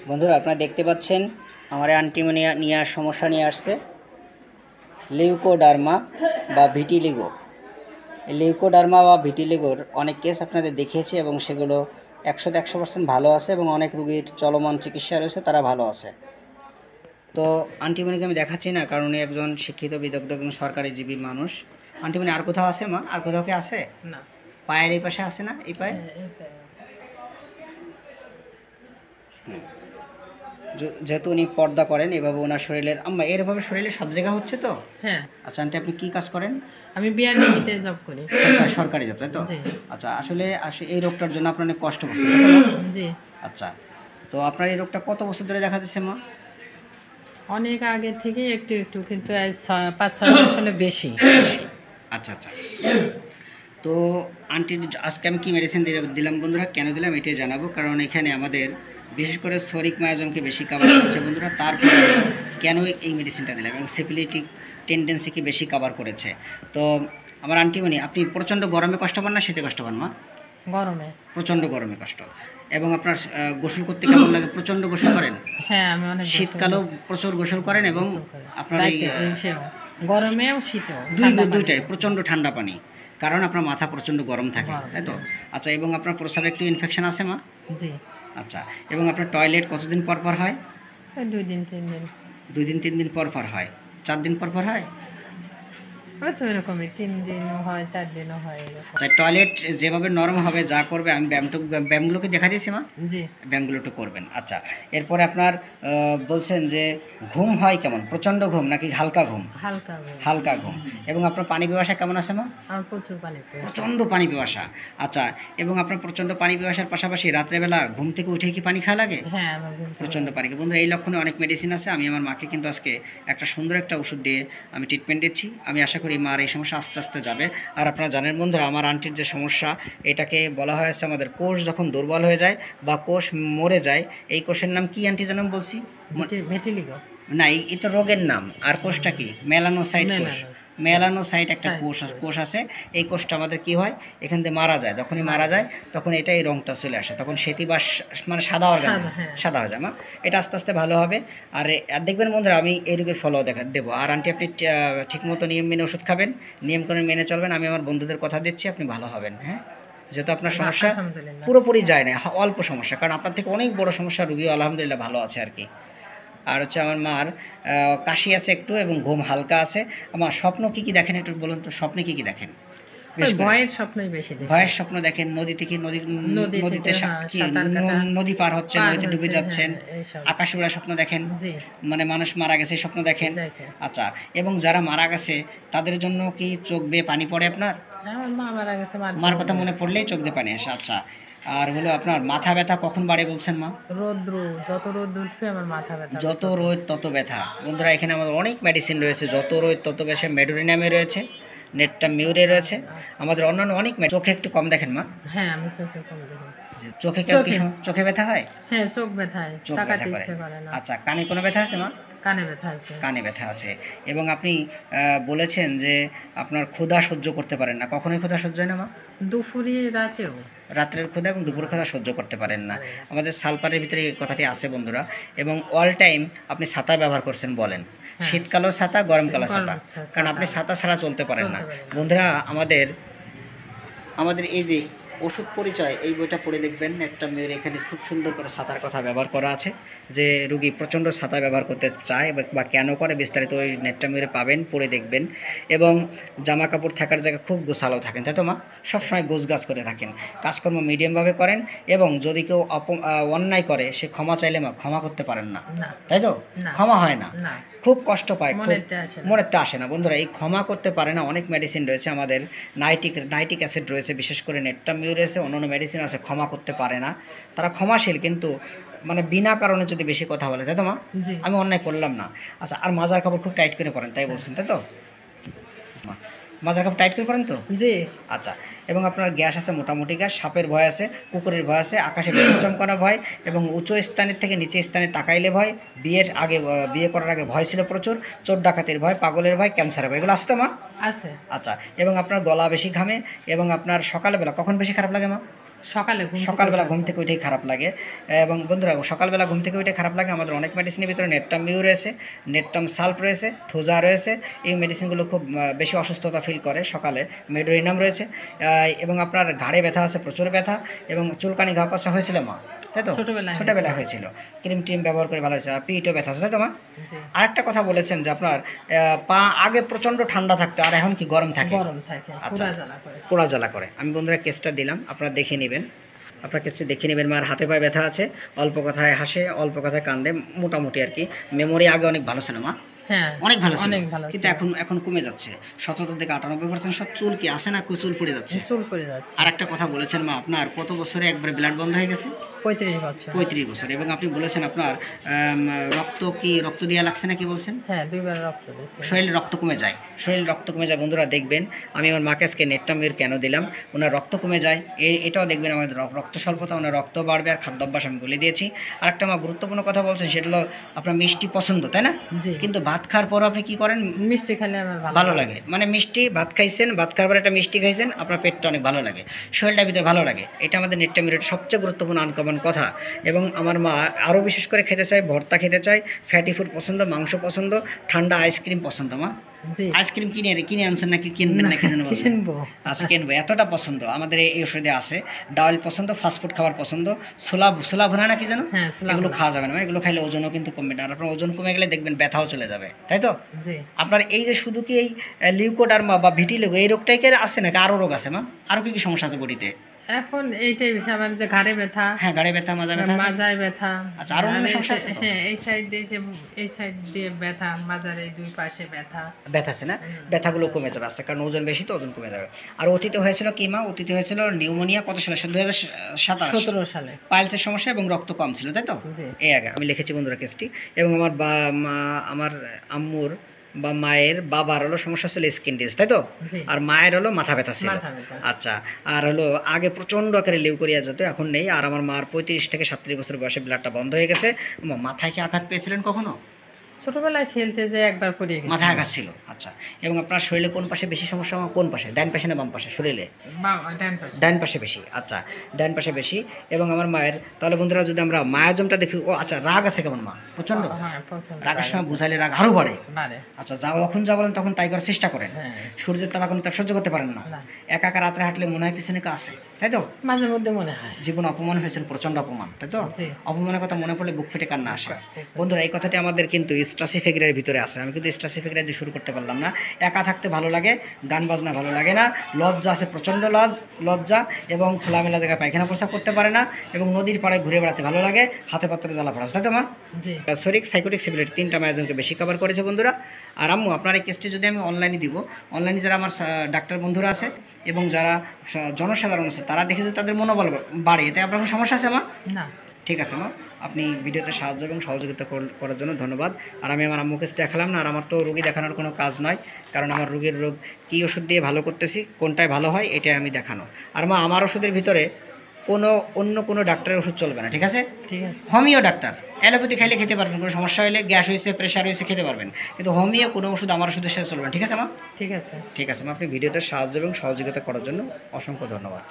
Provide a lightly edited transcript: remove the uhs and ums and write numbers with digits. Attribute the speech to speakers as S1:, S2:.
S1: বন্ধুরা আপনারা দেখতে পাচ্ছেন আমার আন্টিমোনিয়া নিয়ে সমস্যা নিয়ে আসছে লিউকোডার্মা বা ভিটিলিগো। এই লিউকোডার্মা বা ভিটিলিগোর অনেক কেস আপনাদের দেখিয়েছি এবং সেগুলো 100% ভালো আছে এবং অনেক রোগীর চলমান চিকিৎসা রয়েছে, তারা ভালো আছে। তো আন্টিমনিকে আমি দেখাচ্ছি না, কারণ উনি একজন শিক্ষিত বিদগ্ধ এবং সরকারি জীবী মানুষ। আন্টিমনি আর কোথাও আছে মা? আর কোথাও কি আছে?
S2: না,
S1: পায়ের এই পাশে আছে না? এই পায়ে যেহেতু উনি পর্দা করেন এভাবে ওনার শরীরের এরভাবে শরীরে সব জায়গা হচ্ছে তো।
S2: হ্যাঁ,
S1: আচ্ছা আন্টি, আপনি কি কাজ করেন?
S2: আমি বিআরডিবিতে জব করি।
S1: সরকারি জব, তাই তো?
S2: জি।
S1: আচ্ছা, আসলে এই রোগটার জন্য আপনার অনেক কষ্ট হচ্ছে, তাই তো মা?
S2: জি,
S1: আচ্ছা, তো আপনার এই রোগটা কত বছর ধরে দেখা দিচ্ছে মা?
S2: অনেক আগে থেকে একটু একটু, কিন্তু আজ 5-6 মাস হলে বেশি।
S1: আচ্ছা আচ্ছা, তো আন্টি আজকে আমি কি মেডিসিন দিলাম বন্ধুরা, কেন দিলাম এটাই জানাবো। কারণ এখানে আমাদের বিশেষ করে সরিক মায়াজমকে বেশি কাভার করেছে বন্ধুরা, তারপরে আমি কেন এই মেডিসিনটা দিলাম এবং সেপিলিটিক টেন্ডেন্সিকে বেশি কাভার করেছে। তো আমার আন্টিমণি, আপনি প্রচণ্ড গরমে কষ্ট পান না শীতে কষ্ট পান মা?
S2: গরমে।
S1: প্রচণ্ড গরমে কষ্ট। এবং আপনার গোসল করতে কেমন লাগে? প্রচণ্ড গোসল করেন?
S2: হ্যাঁ, আমি অনেক
S1: শীতকালেও প্রচুর গোসল করেন এবং আপনার এই
S2: গরমেও শীতেও
S1: দুইটাই প্রচণ্ড ঠান্ডা পানি, কারণ আপনার মাথা প্রচণ্ড গরম থাকে, তাই তো? আচ্ছা, এবং আপনার প্রস্রাবে একটু ইনফেকশন আছে মা?
S2: জি।
S1: আচ্ছা, এবং আপনার টয়লেট কতদিন পর পর হয়?
S2: ওই 2 দিন 3 দিন।
S1: 2 দিন 3 দিন পর পর হয়? 4 দিন পর পর হয়?
S2: ওই তো এরকমই, 3 দিনও হয়, 4 দিনও হয় এরকম।
S1: আচ্ছা, টয়লেট যেভাবে নরম হবে, যা করবে, আমি ব্যায়ামগুলোকে দেখা দিয়েছি মা,
S2: জি।
S1: ব্যায়ামগুলো একটু করবেন। আচ্ছা, এরপরে আপনার বলছেন যে ঘুম হয় কেমন? প্রচণ্ড ঘুম নাকি হালকা ঘুম?
S2: হালকা
S1: হালকা ঘুম। এবং আপনার পানি পিপাসা কেমন আছে মা?
S2: আমার প্রচুর পানি পিপাসা।
S1: প্রচণ্ড পানি পিপাসা। আচ্ছা, এবং আপনার প্রচণ্ড পানি পিপাসার পাশাপাশি রাত্রেবেলা ঘুম থেকে উঠে কি পানি খাওয়া লাগে?
S2: হ্যাঁ, আমার ঘুম থেকে
S1: প্রচণ্ড পানি। বন্ধুরা, এই লক্ষণে অনেক মেডিসিন আছে। আমি আমার মাকে কিন্তু আজকে একটা সুন্দর একটা ওষুধ দিয়ে আমি ট্রিটমেন্ট দিচ্ছি। আমি আশা করি মার এই সমস্যা আস্তে আস্তে যাবে। আর আপনারা জানেন বন্ধুরা, আমার আন্টির যে সমস্যা, এটাকে বলা হয়েছে আমাদের কোষ যখন দুর্বল হয়ে যায় বা কোষ মরে যায়, এই কোষের নাম কি আন্টি যেন বলছি?
S2: ভেটিলিগো।
S1: না, এই তো রোগের নাম। আর কোষটা কি? মেলানোসাইট কোষ। মেলানোসাইট একটা কোষ আছে। এই কোষটা আমাদের কি হয়, এখান থেকে মারা যায়। যখনই মারা যায় তখন এটা এই রঙটা চলে আসে, তখন শ্বেতি বা মানে সাদা অর্গান, সাদা হয়ে যায় মা। এটা আস্তে আস্তে ভালো হবে। আর দেখবেন বন্ধুরা, আমি এই রোগের ফলো দেবো। আর আন্টি, আপনি ঠিকমতো নিয়ম মেনে ওষুধ খাবেন, নিয়ম করে মেনে চলবেন। আমি আমার বন্ধুদের কথা দিচ্ছি, আপনি ভালো হবেন। হ্যাঁ, যেহেতু আপনার সমস্যা পুরোপুরি যায় না, অল্প সমস্যা, কারণ আপনার থেকে অনেক বড় সমস্যা, রুগীও আলহামদুলিল্লাহ ভালো আছে আর কি। আর হচ্ছে আমার মার কাশি আছে একটু এবং ঘুম হালকা আছে। আমার স্বপ্ন কী কী দেখেন একটু বলুন তো, স্বপ্নে কী কী দেখেন?
S2: ভয়ের স্বপ্নই বেশি দেখি।
S1: ভয়ের স্বপ্ন দেখেন? নদী থেকে নদীতে নদী পার হচ্ছেন, নদীতে ডুবে যাচ্ছেন, আকাশ উড়ার স্বপ্ন দেখেন, মানে মানুষ মারা গেছে স্বপ্ন দেখেন? আচ্ছা, এবং যারা মারা গেছে তাদের জন্য কি চোখ বেয়ে পানি পড়ে আপনার?
S2: আমার মা মারা গেছে,
S1: মার কথা মনে পড়লেই চোখ দিয়ে পানি আসে। আচ্ছা, আর হলো আপনার মাথা ব্যথা কখন বাড়ে বলছেন মা?
S2: রৌদ্র, যত রোদ উঠবে আমার মাথা ব্যথা।
S1: যত রোদ তত ব্যথা। বন্ধুরা, এখানে আমাদের অনেক মেডিসিন রয়েছে, যত রোদ তত বেশি। মেডোরিনামে রয়েছে, নেটটা মিউরে রয়েছে, আমাদের অন্যান্য অনেক। চোখে একটু কম দেখেন মা?
S2: হ্যাঁ, আমি চোখে কম দেখি।
S1: চোখে চোখে ব্যথা হয়?
S2: হ্যাঁ, চোখ ব্যথায়,
S1: চোখ ব্যথা করে।
S2: না।
S1: আচ্ছা, কানে কোনো ব্যথা আছে মা?
S2: কানে ব্যথা আছে।
S1: কানে ব্যথা আছে। এবং আপনি বলেছেন যে আপনার ক্ষুধা সহ্য করতে পারেন না। কখনোই ক্ষুধা সহ্য হয় না মা?
S2: দুপুরে, রাতেও।
S1: রাত্রের ক্ষুধা এবং দুপুর ক্ষুধা সহ্য করতে পারেন না। আমাদের সালপারের ভিতরে এই কথাটি আছে বন্ধুরা। এবং অল টাইম আপনি ছাতা ব্যবহার করছেন বলেন, শীতকালেও ছাতা, গরমকালেও ছাতা, কারণ আপনি ছাতা ছাড়া চলতে পারেন না। বন্ধুরা, আমাদের এই যে ওষুধ পরিচয়, এই বইটা পড়ে দেখবেন, একটা মেয়ের এখানে খুব সুন্দর করে ছাতার কথা ব্যবহার করা আছে, যে রুগী প্রচণ্ড ছাতা ব্যবহার করতে চায় বা কেন করে, বিস্তারিত ওই নেটটা মেরে পাবেন, পড়ে দেখবেন। এবং জামা কাপড় থাকার জায়গা খুব গোছালো থাকেন, তাই তো মা? সবসময় গোছগাছ করে থাকেন, কাজকর্ম মিডিয়ামভাবে করেন, এবং যদি কেউ অন্যায় করে সে ক্ষমা চাইলে মা ক্ষমা করতে পারেন না, তাই তো? ক্ষমা হয় না, খুব কষ্ট পায়, মনেতে আসে না। বন্ধুরা, এই ক্ষমা করতে পারে না। অনেক মেডিসিন রয়েছে আমাদের, নাইট্রিক অ্যাসিড রয়েছে, বিশেষ করে নেটটামিউ রয়েছে, অন্যান্য মেডিসিন আছে, ক্ষমা করতে পারে না। তারা ক্ষমাশীল, কিন্তু মানে বিনা কারণে যদি বেশি কথা বলে, তাই তো মা? আমি অন্যায় করলাম না। আচ্ছা, আর মাজার কাপড় খুব টাইট করে পরেন, তাই বলছেন, তাই তো? মাজার কাপড় টাইট করে পরেন তো?
S2: জি। আচ্ছা,
S1: এবং আপনার গ্যাস আছে, মোটামুটি গ্যাস, সাপের ভয় আছে, কুকুরের ভয় আছে, আকাশে বিদ্যুৎ চমকানো ভয়, এবং উঁচু স্থানের থেকে নিচে স্থানে তাকাইলে ভয়, বিয়ে করার আগে ভয় ছিল প্রচুর, চোর ডাকাতির ভয়, পাগলের ভয়, ক্যান্সারের ভয়, এগুলো আছে তো মা?
S2: আছে।
S1: আচ্ছা, এবং আপনার গলা বেশি ঘামে, এবং আপনার সকালবেলা কখন বেশি খারাপ লাগে মা?
S2: সকালে
S1: সকালবেলা ঘুম থেকে উঠেই খারাপ লাগে। এবং বন্ধুরা সকালবেলা ঘুম থেকে উঠে খারাপ লাগে, আমাদের অনেক মেডিসিনের ভিতরে নেটটাম মিউ রয়েছে, নেটটাম সাল্প রয়েছে, থোজা রয়েছে। এই মেডিসিনগুলো খুব বেশি অসুস্থতা ফিল করে সকালে। মেডোরিনাম রয়েছে। এবং আপনার ঘাড়ে ব্যথা আছে, প্রচুর ব্যথা, এবং চুলকানি ঘা পাশা হয়েছিল মা, তাই তো? ছোটোবেলায় হয়েছিল। ক্রিম টিম ব্যবহার করে ভালো হয়েছে। আর পিঠও ব্যথা আছে, তাই তো মা?
S2: জি।
S1: আরেকটা কথা বলেছেন যে আপনার পা আগে প্রচণ্ড ঠান্ডা থাকতো, আর এখন কি গরম থাকে?
S2: গরম থাকে,
S1: আচ্ছা।
S2: পোড়া জ্বালা করে।
S1: পোড়া জ্বালা করে। আমি বন্ধুরা কেসটা দিলাম, আপনারা দেখে নেবেন। আপনার কেসটি দেখে নেবেন। মার হাতে পায়ে ব্যথা আছে, অল্প কথায় হাসে, অল্প কথায় কান্দে, মোটামুটি আর কি। মেমোরি আগে অনেক ভালো ছিল মা,
S2: হ্যাঁ
S1: অনেক ভালো ছিল,
S2: অনেক ভালো
S1: কিন্তু এখন কমে যাচ্ছে। 77 থেকে 98% সব চুল কি আসে না, চুল পড়ে যাচ্ছে।
S2: চুল পড়ে যাচ্ছে।
S1: আর একটা কথা বলেছেন মা, আপনার কত বছরে একবারে ব্লাড বন্ধ হয়ে গেছে?
S2: 35 বছর।
S1: 35 বছর। এবং আপনি বলেছেন আপনার রক্ত দেওয়া লাগছে না, কি বলছেন?
S2: হ্যাঁ 2বার রক্ত দিয়েছে।
S1: শরীরে রক্ত কমে যায়, শরীরে রক্ত কমে যায়। বন্ধুরা দেখবেন, আমি আমার মাকে আজকে নেটটাম মিউর কেন দিলাম, ওনার রক্ত কমে যায়। এটাও দেখবেন আমাদের রক্ত স্বল্পতা, ওনার রক্ত বাড়বে। আর খাদ্যাভ্যাস আমি বলে দিয়েছি। আর একটা আমার গুরুত্বপূর্ণ কথা বলছেন, সেটা হলো আপনার মিষ্টি পছন্দ, তাই না?
S2: জি।
S1: কিন্তু ভাত খাওয়ার পর আপনি কি করেন?
S2: মিষ্টি খেলে আমার
S1: ভালো লাগে, মানে মিষ্টি ভাত খাইছেন, ভাত খাওয়ার পর একটা মিষ্টি খাইছেন, আপনার পেটটা অনেক ভালো লাগে, শরীরটার ভিতরে ভালো লাগে। এটা আমাদের নেটটাম মিউরের সবচেয়ে গুরুত্বপূর্ণ আনকমন কথা। এবং আমার মা আরও বিশেষ করে খেতে চায়, ভর্তা খেতে চায়, ফ্যাটি ফুড পছন্দ, মাংস পছন্দ, ঠান্ডা আইসক্রিম পছন্দ। মা
S2: জি।
S1: আইসক্রিম কিনে আনছেন নাকি কিনবেন নাকি যেন বলছেন?
S2: কিনবো।
S1: আচ্ছা কিনবো, এতটা পছন্দ আমাদের এই ওষুধে আছে। ডাল পছন্দ, ফাস্টফুড খাবার পছন্দ, ছোলা ভুনা নাকি যেন,
S2: হ্যাঁ ছোলা
S1: এগুলো
S2: ভুনা।
S1: খাওয়া যাবে না। এগুলো খাইলে ওজনও কিন্তু কমবে না। আর আপনার ওজন কমে গেলে দেখবেন ব্যথাও চলে যাবে, তাই তো?
S2: জি।
S1: আপনার এই যে শুধু কি এই লিউকোডার্মা বা ভিটিলিগো এই রোগটাই কি আছে নাকি আরও রোগ আছে মা? আরও কি কি সমস্যা আছে বডিতে?
S2: এখন এইটাই বেশি, আমার যে ঘাড়ে ব্যথা,
S1: হ্যাঁ ঘাড়ে ব্যথা, মাজা ব্যথা আছে?
S2: মাজায় ব্যথা।
S1: আচ্ছা, আরো অন্য
S2: আর
S1: সমস্যা আছে তো?
S2: হ্যাঁ এই সাইড দিয়ে ব্যথা, মাজার এই দুই পাশে ব্যথা।
S1: ব্যথা আছে না? ব্যথাগুলো কমে যাবে আস্তে, কারণ ওজন বেশি তো, ওজন কমে যাবে। আর অতীতে হয়েছিল কি মা? অতীতে হয়েছিল নিউমোনিয়া, কত সালে? 2017
S2: 17 সালে।
S1: পাইলসের সমস্যা এবং রক্ত কম ছিল, তাই তো?
S2: জি।
S1: এই আগে আমি লিখেছি বন্ধুরা কেসটি। এবং আমার আম্মুর বা মায়ের বাবার হলো সমস্যা ছিল স্কিন ডিজিজ, তাই তো?
S2: জি।
S1: আর মায়ের হলো মাথা ব্যথা ছিল।
S2: মাথা ব্যথা।
S1: আচ্ছা। আর হলো আগে প্রচণ্ড আকারে লিউকোরিয়া যেত, এখন নেই। আর আমার মার 35 থেকে 37 বছর বয়সে ব্লাডটা বন্ধ হয়ে গেছে। মাথায় কি আঘাত পেয়েছিলেন কখনো?
S2: ছোটবেলায় খেলতে যে একবার পড়ে গেছে।
S1: মাথায় আঘাত ছিল। আচ্ছা। এবং আপনার শরীরে কোন পাশে বেশি সমস্যা? কোন পাশে, ডান পাশে না বাম পাশে শরীরে?
S2: ডান পাশে।
S1: ডান পাশে বেশি। আচ্ছা, ডান পাশে বেশি। এবং আমার মায়ের, তাহলে বন্ধুরা যদি আমরা মায়াজমটা দেখি, ও আচ্ছা, রাগ আছে কেমন মা? প্রচণ্ড
S2: হ্যাঁ প্রচন্ড
S1: রাগের সময় বুঝাইলে রাগ আরও বাড়ে।
S2: বাড়ে।
S1: আচ্ছা, যখন যা বলেন তখন তাই করার চেষ্টা করেন।
S2: হ্যাঁ।
S1: সূর্যের তাপ এখন তাপ সহ্য করতে পারেন না।
S2: না।
S1: একা একা রাত্রে হাঁটলে মনে হয় পিছনে কেউ আছে, তাই তো?
S2: মাঝে মধ্যে মনে হয়।
S1: জীবন অপমান হয়েছেন, প্রচণ্ড অপমান, তাই তো?
S2: জি।
S1: অপমানের কথা মনে পড়লে বুক ফেটে কান্না আসে। বন্ধুরা এই কথাটি আমাদের কিন্তু স্ট্রাসিফিকের ভিতরে আছে। আমি কিন্তু স্ট্রাসিফিকের দিয়ে শুরু করতে পারলাম না। একা থাকতে ভালো লাগে, গান বাজনা ভালো লাগে না, লজ্জা আছে, প্রচণ্ড লজ্জা, এবং খোলামেলা জায়গায় পায়খানা প্রস্রাব করতে পারে না, এবং নদীর পাড়ে ঘুরে বেড়াতে ভালো লাগে, হাতে পাত্রে জ্বালা পড়া, তাই তো মা?
S2: জি।
S1: শরিক সাইকোটিক সিভিলিটি 3টা মায়াজনকে বেশি কভার করেছে বন্ধুরা। আর আম্মু আপনার এই কেসটি যদি আমি অনলাইনে দিব, অনলাইনে যারা আমার ডাক্তার বন্ধুরা আছে এবং যারা জনসাধারণ আছে, তারা দেখে যে তাদের মনোবল বাড়ে, এতে আপনার কোনো সমস্যা আছে মা?
S2: না।
S1: ঠিক আছে মা, আপনি ভিডিওতে সাহায্য এবং সহযোগিতা করার জন্য ধন্যবাদ। আর আমি আমার আম্মুকে দেখালাম না, আর আমার তো রোগী দেখানোর কোনো কাজ নয়, কারণ আমার রোগীর রোগ কী ওষুধ দিয়ে ভালো করতেছি, কোনটায় ভালো হয় এটাই আমি দেখানো। আর মা আমার ওষুধের ভিতরে অন্য কোনো ডাক্তারের ওষুধ চলবে না, ঠিক আছে?
S2: ঠিক আছে।
S1: হোমিও ডাক্তার, অ্যালোপ্যাথি খাইলে খেতে পারবেন, কোনো সমস্যা হলে, গ্যাস হয়েছে, প্রেশার হয়েছে, খেতে পারবেন, কিন্তু হোমিও কোনো ওষুধ আমার ওষুধের সাথে চলবে না, ঠিক আছে মা?
S2: ঠিক আছে।
S1: ঠিক আছে মা, আপনি ভিডিওতে সাহায্য এবং সহযোগিতা করার জন্য অসংখ্য ধন্যবাদ।